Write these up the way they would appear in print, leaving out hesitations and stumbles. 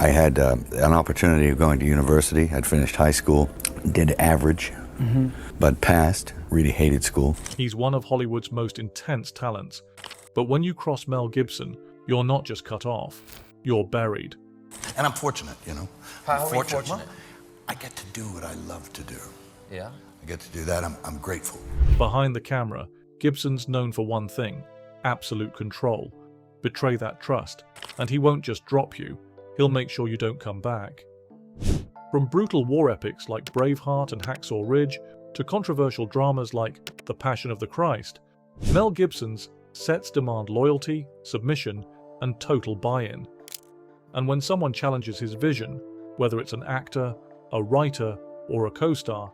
I had an opportunity of going to university. I'd finished high school, did average, but passed. Really hated school. He's one of Hollywood's most intense talents. But when you cross Mel Gibson, you're not just cut off, you're buried. And I'm fortunate, you know. How are you fortunate? Well, I get to do what I love to do. Yeah? I get to do that. I'm grateful. Behind the camera, Gibson's known for one thing: absolute control. Betray that trust, and he won't just drop you, he'll make sure you don't come back. From brutal war epics like Braveheart and Hacksaw Ridge, to controversial dramas like The Passion of the Christ, Mel Gibson's sets demand loyalty, submission, and total buy-in. And when someone challenges his vision, whether it's an actor, a writer, or a co-star,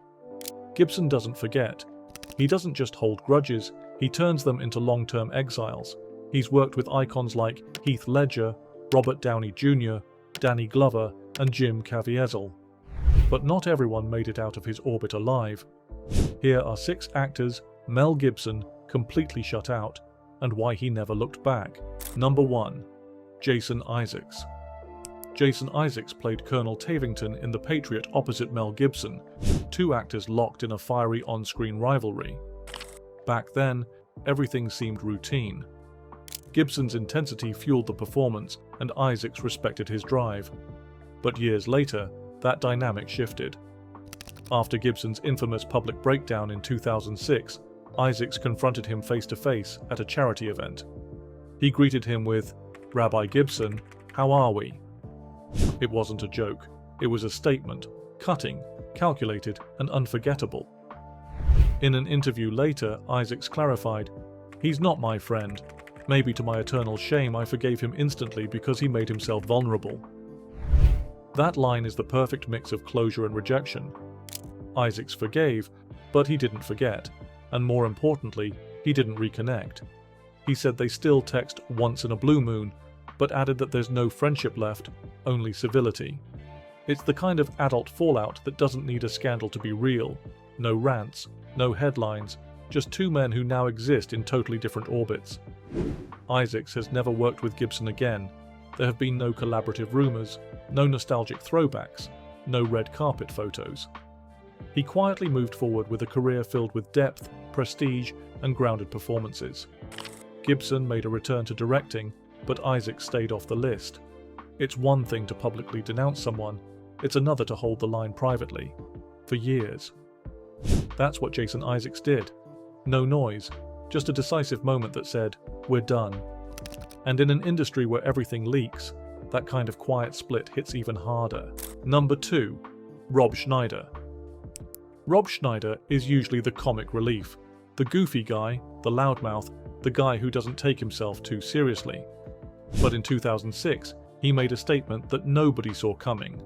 Gibson doesn't forget. He doesn't just hold grudges, he turns them into long-term exiles. He's worked with icons like Heath Ledger, Robert Downey Jr., Danny Glover, and Jim Caviezel. But not everyone made it out of his orbit alive. Here are 6 actors Mel Gibson completely shut out, and why he never looked back. Number 1. Jason Isaacs. Jason Isaacs played Colonel Tavington in The Patriot opposite Mel Gibson, 2 actors locked in a fiery on-screen rivalry. Back then, everything seemed routine. Gibson's intensity fueled the performance, and Isaacs respected his drive. But years later, that dynamic shifted. After Gibson's infamous public breakdown in 2006, Isaacs confronted him face-to-face at a charity event. He greeted him with, "Rabbi Gibson, how are we?" It wasn't a joke. It was a statement, cutting, calculated, and unforgettable. In an interview later, Isaacs clarified, "He's not my friend. Maybe to my eternal shame I forgave him instantly because he made himself vulnerable." That line is the perfect mix of closure and rejection. Isaacs forgave, but he didn't forget, and more importantly, he didn't reconnect. He said they still text once in a blue moon, but added that there's no friendship left, only civility. It's the kind of adult fallout that doesn't need a scandal to be real. No rants, no headlines, just 2 men who now exist in totally different orbits. Isaacs has never worked with Gibson again. There have been no collaborative rumors, no nostalgic throwbacks, no red carpet photos. He quietly moved forward with a career filled with depth, prestige, and grounded performances. Gibson made a return to directing, but Isaacs stayed off the list. It's one thing to publicly denounce someone, it's another to hold the line privately. For years. That's what Jason Isaacs did. No noise, just a decisive moment that said, "We're done." And in an industry where everything leaks, that kind of quiet split hits even harder. Number 2. Rob Schneider. Rob Schneider is usually the comic relief, the goofy guy, the loudmouth, the guy who doesn't take himself too seriously. But in 2006, he made a statement that nobody saw coming.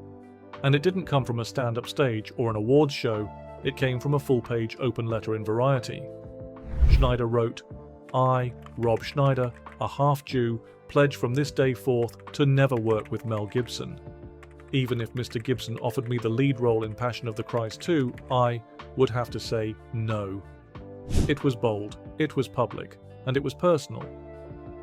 And it didn't come from a stand-up stage or an awards show, it came from a full-page open letter in Variety. Schneider wrote, "I, Rob Schneider, a half-Jew, pledge from this day forth to never work with Mel Gibson. Even if Mr. Gibson offered me the lead role in Passion of the Christ 2, I would have to say no." It was bold, it was public, and it was personal.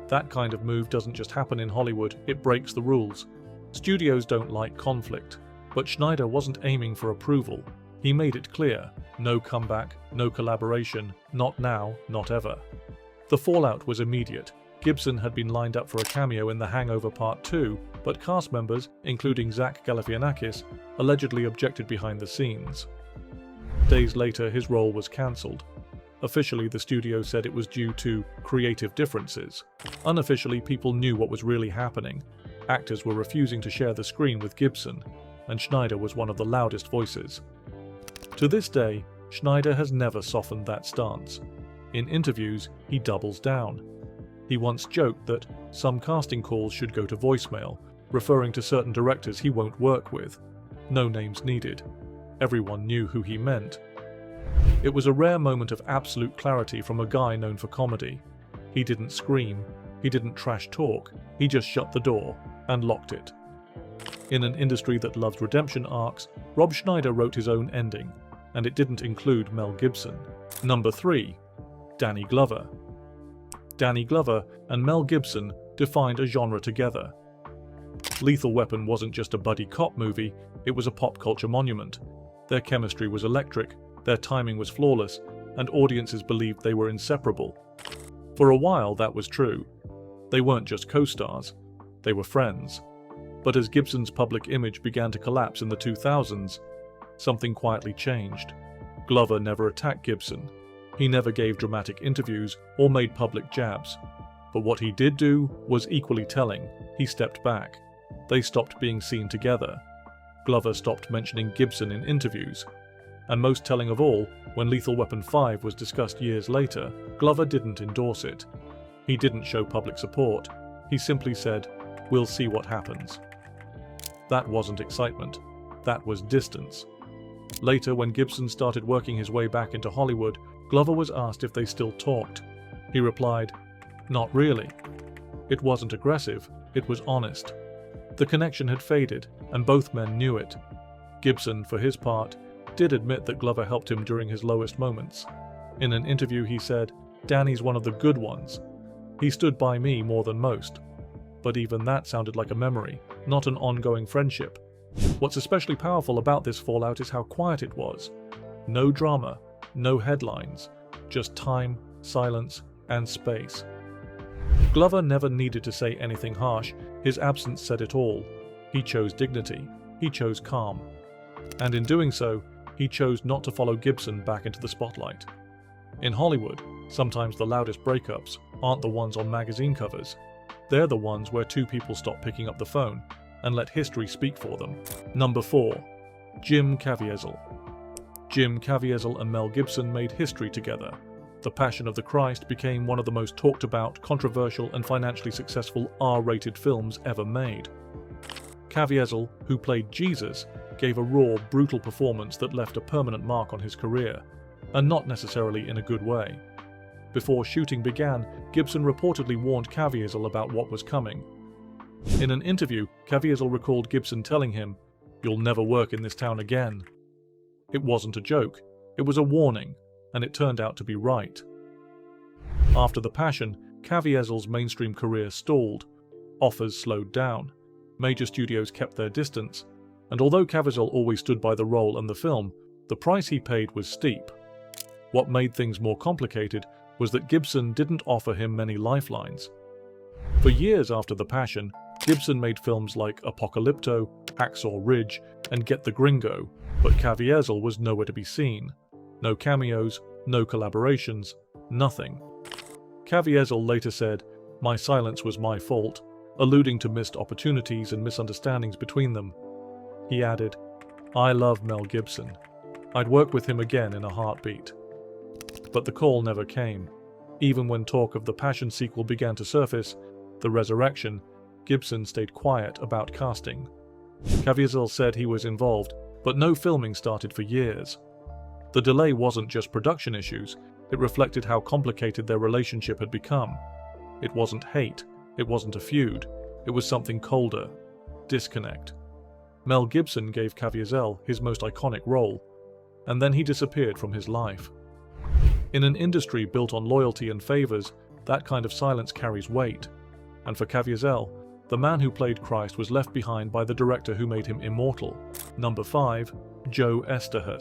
That kind of move doesn't just happen in Hollywood, it breaks the rules. Studios don't like conflict, but Schneider wasn't aiming for approval. He made it clear, no comeback, no collaboration, not now, not ever. The fallout was immediate. Gibson had been lined up for a cameo in The Hangover Part 2, but cast members, including Zach Galifianakis, allegedly objected behind the scenes. Days later, his role was cancelled. Officially, the studio said it was due to creative differences. Unofficially, people knew what was really happening. Actors were refusing to share the screen with Gibson, and Schneider was one of the loudest voices. To this day, Schneider has never softened that stance. In interviews, he doubles down. He once joked that some casting calls should go to voicemail, referring to certain directors he won't work with. No names needed. Everyone knew who he meant. It was a rare moment of absolute clarity from a guy known for comedy. He didn't scream, he didn't trash talk, he just shut the door and locked it. In an industry that loves redemption arcs, Rob Schneider wrote his own ending, and it didn't include Mel Gibson. Number 3. Danny Glover. Danny Glover and Mel Gibson defined a genre together. Lethal Weapon wasn't just a buddy cop movie, it was a pop culture monument. Their chemistry was electric, their timing was flawless, and audiences believed they were inseparable. For a while, that was true. They weren't just co-stars, they were friends. But as Gibson's public image began to collapse in the 2000s, something quietly changed. Glover never attacked Gibson. He never gave dramatic interviews or made public jabs. But what he did do was equally telling. He stepped back. They stopped being seen together. Glover stopped mentioning Gibson in interviews. And most telling of all, when Lethal Weapon 5 was discussed years later, Glover didn't endorse it. He didn't show public support. He simply said, "We'll see what happens." That wasn't excitement. That was distance. Later, when Gibson started working his way back into Hollywood, Glover was asked if they still talked. He replied, "Not really." It wasn't aggressive, it was honest. The connection had faded, and both men knew it. Gibson, for his part, did admit that Glover helped him during his lowest moments. In an interview he said, "Danny's one of the good ones. He stood by me more than most." But even that sounded like a memory, not an ongoing friendship. What's especially powerful about this fallout is how quiet it was. No drama, no headlines, just time, silence, and space. Glover never needed to say anything harsh. His absence said it all. He chose dignity. He chose calm. And in doing so, he chose not to follow Gibson back into the spotlight. In Hollywood, sometimes the loudest breakups aren't the ones on magazine covers. They're the ones where two people stop picking up the phone and let history speak for them. Number 4. Jim Caviezel. Jim Caviezel and Mel Gibson made history together. The Passion of the Christ became one of the most talked about, controversial, and financially successful R-rated films ever made. Caviezel, who played Jesus, gave a raw, brutal performance that left a permanent mark on his career, and not necessarily in a good way. Before shooting began, Gibson reportedly warned Caviezel about what was coming. In an interview, Caviezel recalled Gibson telling him, "You'll never work in this town again." It wasn't a joke, it was a warning, and it turned out to be right. After The Passion, Caviezel's mainstream career stalled. Offers slowed down. Major studios kept their distance, and although Caviezel always stood by the role and the film, the price he paid was steep. What made things more complicated was that Gibson didn't offer him many lifelines. For years after The Passion, Gibson made films like Apocalypto, Hacksaw Ridge, and Get the Gringo, but Caviezel was nowhere to be seen. No cameos, no collaborations, nothing. Caviezel later said, "My silence was my fault," alluding to missed opportunities and misunderstandings between them. He added, "I love Mel Gibson. I'd work with him again in a heartbeat." But the call never came. Even when talk of the Passion sequel began to surface, The Resurrection, Gibson stayed quiet about casting. Caviezel said he was involved, but no filming started for years. The delay wasn't just production issues, it reflected how complicated their relationship had become. It wasn't hate, it wasn't a feud, it was something colder. Disconnect. Mel Gibson gave Caviezel his most iconic role, and then he disappeared from his life. In an industry built on loyalty and favors, that kind of silence carries weight. And for Caviezel, the man who played Christ was left behind by the director who made him immortal. Number 5. Joe Esther.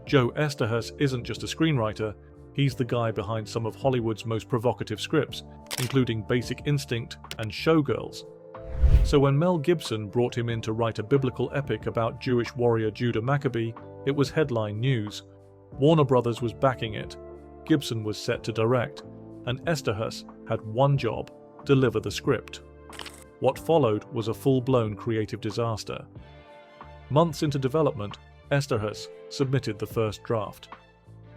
Joe Esther isn't just a screenwriter, he's the guy behind some of Hollywood's most provocative scripts, including Basic Instinct and Showgirls. So when Mel Gibson brought him in to write a biblical epic about Jewish warrior Judah Maccabee, it was headline news. Warner Brothers was backing it, Gibson was set to direct, and Esterhus had one job: deliver the script. What followed was a full-blown creative disaster. Months into development, Esterhus submitted the first draft.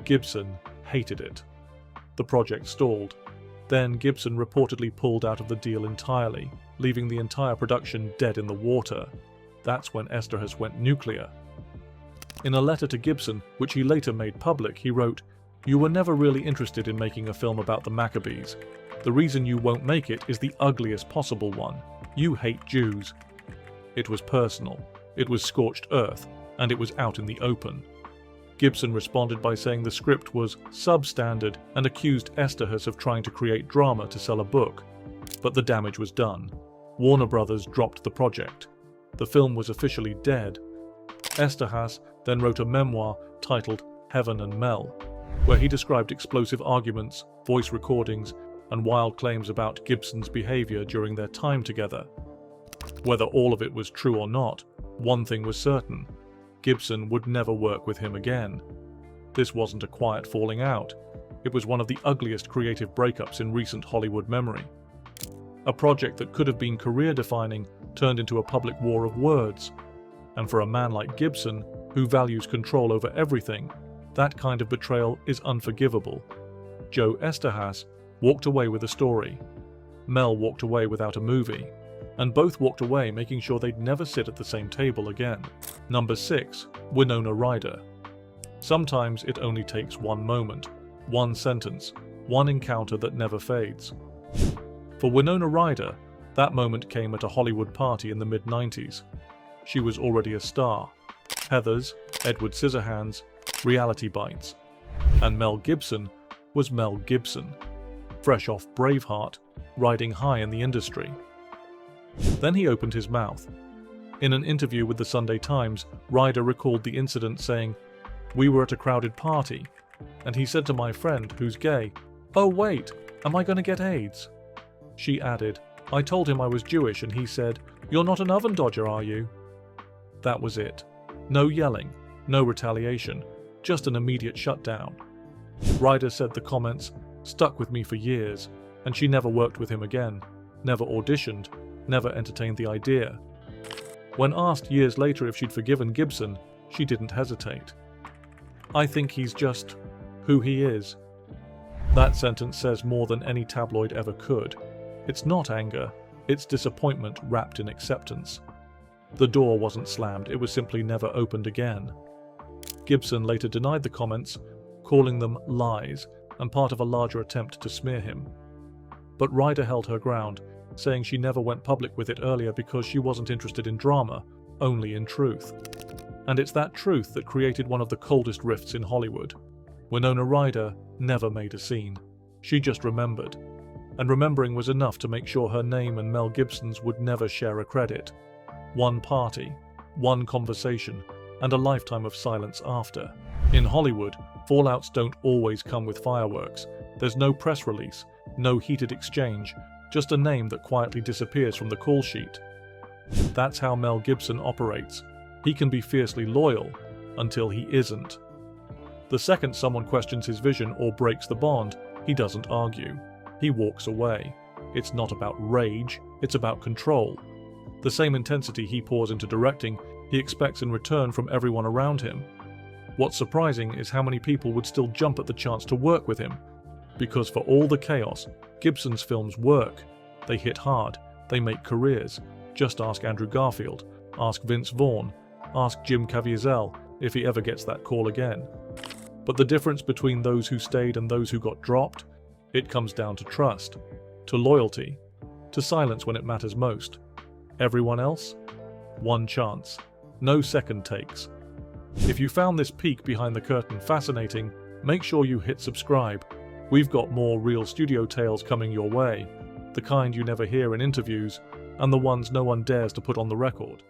Gibson hated it. The project stalled. Then Gibson reportedly pulled out of the deal entirely, leaving the entire production dead in the water. That's when Esterhus went nuclear. In a letter to Gibson, which he later made public, he wrote, "You were never really interested in making a film about the Maccabees. The reason you won't make it is the ugliest possible one. You hate Jews." It was personal. It was scorched earth, and it was out in the open. Gibson responded by saying the script was substandard and accused Esterhus of trying to create drama to sell a book. But the damage was done. Warner Brothers dropped the project. The film was officially dead. Esther then wrote a memoir titled Heaven and Mel, where he described explosive arguments, voice recordings, and wild claims about Gibson's behavior during their time together. Whether all of it was true or not, one thing was certain: Gibson would never work with him again. This wasn't a quiet falling out. It was one of the ugliest creative breakups in recent Hollywood memory. A project that could have been career-defining turned into a public war of words. And for a man like Gibson, who values control over everything, that kind of betrayal is unforgivable. Joe Esther walked away with a story. Mel walked away without a movie. And both walked away making sure they'd never sit at the same table again. Number 6. Winona Ryder. Sometimes it only takes one moment, one sentence, one encounter that never fades. For Winona Ryder, that moment came at a Hollywood party in the mid-90s. She was already a star. Heathers, Edward Scissorhands, Reality Bites. And Mel Gibson was Mel Gibson, fresh off Braveheart, riding high in the industry. Then he opened his mouth. In an interview with the Sunday Times, Ryder recalled the incident saying, "We were at a crowded party, and he said to my friend, who's gay, 'Oh wait, am I going to get AIDS?' She added, 'I told him I was Jewish and he said, "You're not an oven dodger, are you?" That was it. No yelling, no retaliation, just an immediate shutdown. Ryder said the comments stuck with me for years, and she never worked with him again, never auditioned, never entertained the idea. When asked years later if she'd forgiven Gibson, she didn't hesitate. I think he's just who he is. That sentence says more than any tabloid ever could. It's not anger, it's disappointment wrapped in acceptance. The door wasn't slammed, it was simply never opened again. Gibson later denied the comments, calling them lies and part of a larger attempt to smear him. But Ryder held her ground, saying she never went public with it earlier because she wasn't interested in drama, only in truth. And it's that truth that created one of the coldest rifts in Hollywood. Winona Ryder never made a scene. She just remembered. And remembering was enough to make sure her name and Mel Gibson's would never share a credit. One party, one conversation, and a lifetime of silence after. In Hollywood, fallouts don't always come with fireworks. There's no press release, no heated exchange, just a name that quietly disappears from the call sheet. That's how Mel Gibson operates. He can be fiercely loyal until he isn't. The second someone questions his vision or breaks the bond, he doesn't argue. He walks away. It's not about rage, it's about control. The same intensity he pours into directing, he expects in return from everyone around him. What's surprising is how many people would still jump at the chance to work with him. Because for all the chaos, Gibson's films work. They hit hard, they make careers. Just ask Andrew Garfield, ask Vince Vaughn, ask Jim Caviezel if he ever gets that call again. But the difference between those who stayed and those who got dropped, it comes down to trust, to loyalty, to silence when it matters most. Everyone else? One chance. No second takes. If you found this peek behind the curtain fascinating, make sure you hit subscribe. We've got more real studio tales coming your way, the kind you never hear in interviews, and the ones no one dares to put on the record.